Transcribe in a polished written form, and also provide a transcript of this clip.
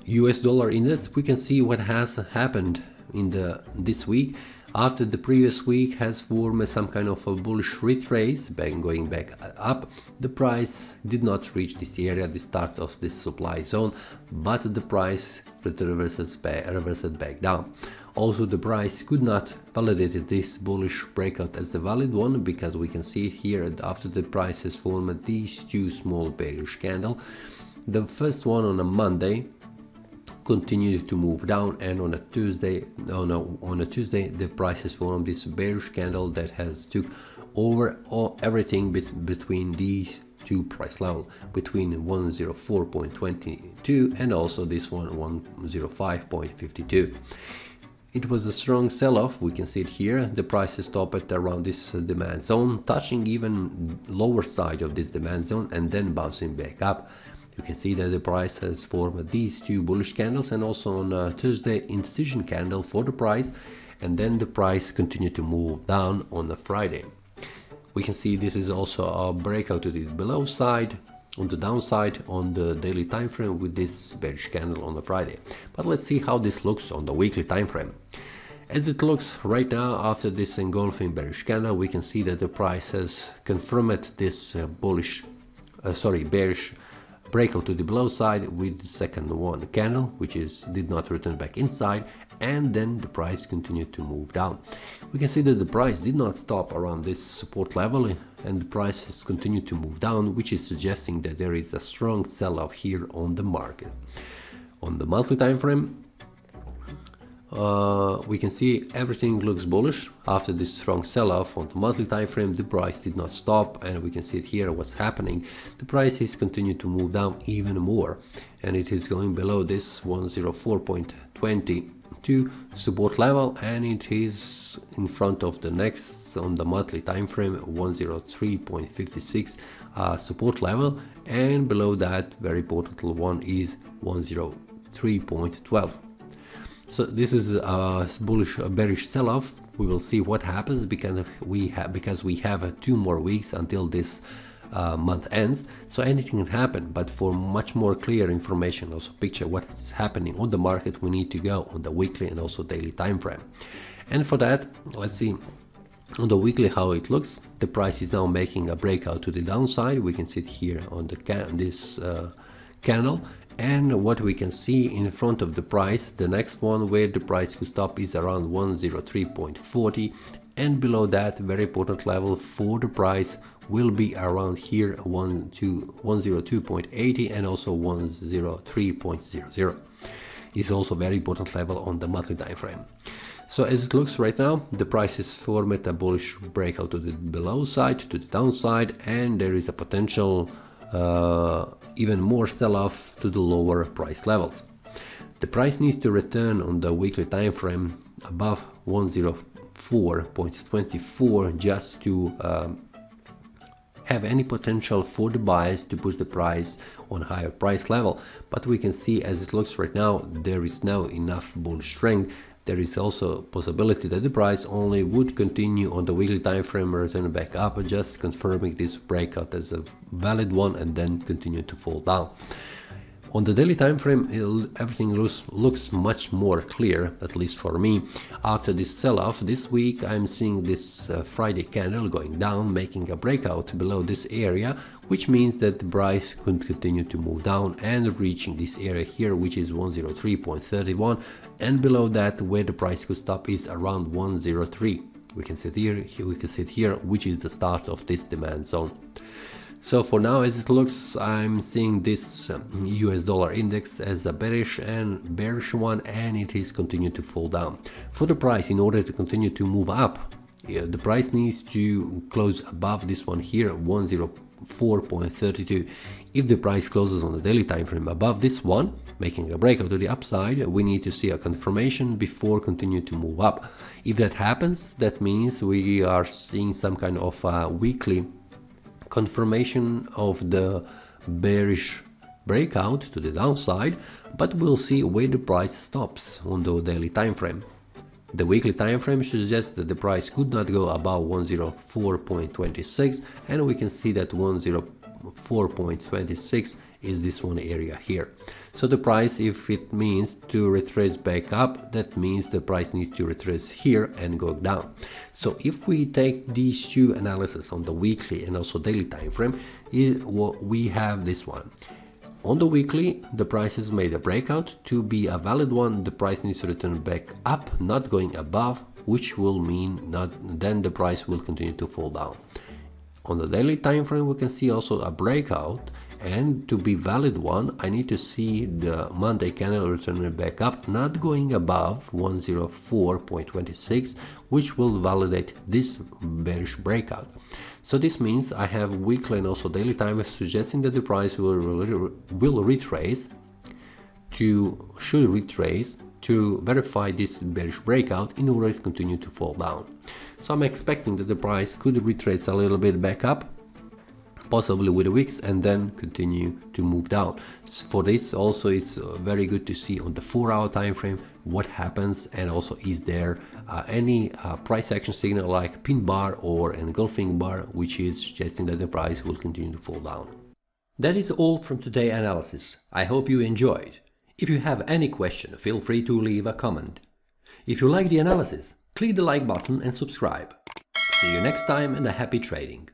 US dollar index, we can see what has happened in this week. After the previous week has formed some kind of a bullish retrace, going back up, the price did not reach this area at the start of this supply zone, but the price reversed back down. Also, the price could not validate this bullish breakout as a valid one, because we can see here after the price has formed these two small bearish candles. The first one on a Monday continued to move down, and on a Tuesday, the price has formed this bearish candle that has took over everything between these two price level, between 104.22 and also this one 105.52. It was a strong sell-off. We can see it here. The price has stopped at around this demand zone, touching even lower side of this demand zone and then bouncing back up. You can see that the price has formed these two bullish candles, and also on Tuesday incision candle for the price, and then the price continued to move down on the Friday. We can see this is also a breakout to the below side on the downside on the daily time frame with this bearish candle on the Friday. But let's see how this looks on the weekly time frame. As it looks right now, after this engulfing bearish candle, we can see that the price has confirmed this bearish breakout to the below side with the second one candle, which did not return back inside, and then the price continued to move down. We can see that the price did not stop around this support level, and the price has continued to move down, which is suggesting that there is a strong sell-off here on the market. On the monthly time frame, we can see everything looks bullish. After this strong sell-off on the monthly time frame, the price did not stop, and we can see it here what's happening. The price is continued to move down even more, and it is going below this 104.22 support level, and it is in front of the next on the monthly time frame 103.56 support level, and below that very important one is 103.12. So this is a bearish sell-off. We will see what happens, because we have 2 more weeks until this month ends. So anything can happen, but for much more clear information, also picture what is happening on the market, we need to go on the weekly and also daily time frame. And for that, let's see on the weekly how it looks. The price is now making a breakout to the downside. We can see it here on the candle. And what we can see in front of the price, the next one where the price could stop is around 103.40, and below that very important level for the price will be around here 102.80 and also 103.00. Is also very important level on the monthly time frame. So as it looks right now, the price is formed a bullish breakout to the below side, to the downside, and there is a potential even more sell-off to the lower price levels. The price needs to return on the weekly time frame above 104.24 just to have any potential for the buyers to push the price on higher price level. But we can see as it looks right now, there is now enough bullish strength. There is also a possibility that the price only would continue on the weekly time frame, return back up, just confirming this breakout as a valid one, and then continue to fall down. On the daily time frame, everything looks much more clear, at least for me. After this sell-off this week, I'm seeing this Friday candle going down, making a breakout below this area, which means that the price could continue to move down and reaching this area here, which is 103.31, and below that where the price could stop is around 103. We can see it here, which is the start of this demand zone. So for now, as it looks, I'm seeing this US dollar index as a bearish one, and it is continuing to fall down. For the price, in order to continue to move up, the price needs to close above this one here, 104.32. If the price closes on the daily time frame above this one, making a breakout to the upside, we need to see a confirmation before continue to move up. If that happens, that means we are seeing some kind of weekly confirmation of the bearish breakout to the downside, but we'll see where the price stops on the daily time frame. The weekly time frame suggests that the price could not go above 104.26, and we can see that 104.26 is this one area here. So the price, if it means to retrace back up, that means the price needs to retrace here and go down. So if we take these two analyses on the weekly and also daily time frame, we have this one. On the weekly, the price has made a breakout. To be a valid one, the price needs to return back up, not going above, which will mean then the price will continue to fall down. On the daily time frame, we can see also a breakout, and to be valid one, I need to see the Monday candle returning back up, not going above 104.26, which will validate this bearish breakout. So this means I have weekly and also daily time suggesting that the price should retrace to verify this bearish breakout in order to continue to fall down. So I'm expecting that the price could retrace a little bit back up, possibly with the wicks, and then continue to move down. So for this also, it's very good to see on the 4-hour time frame what happens, and also is there any price action signal like pin bar or engulfing bar, which is suggesting that the price will continue to fall down. That is all from today's analysis. I hope you enjoyed. If you have any question, feel free to leave a comment. If you like the analysis, click the like button and subscribe. See you next time, and a happy trading.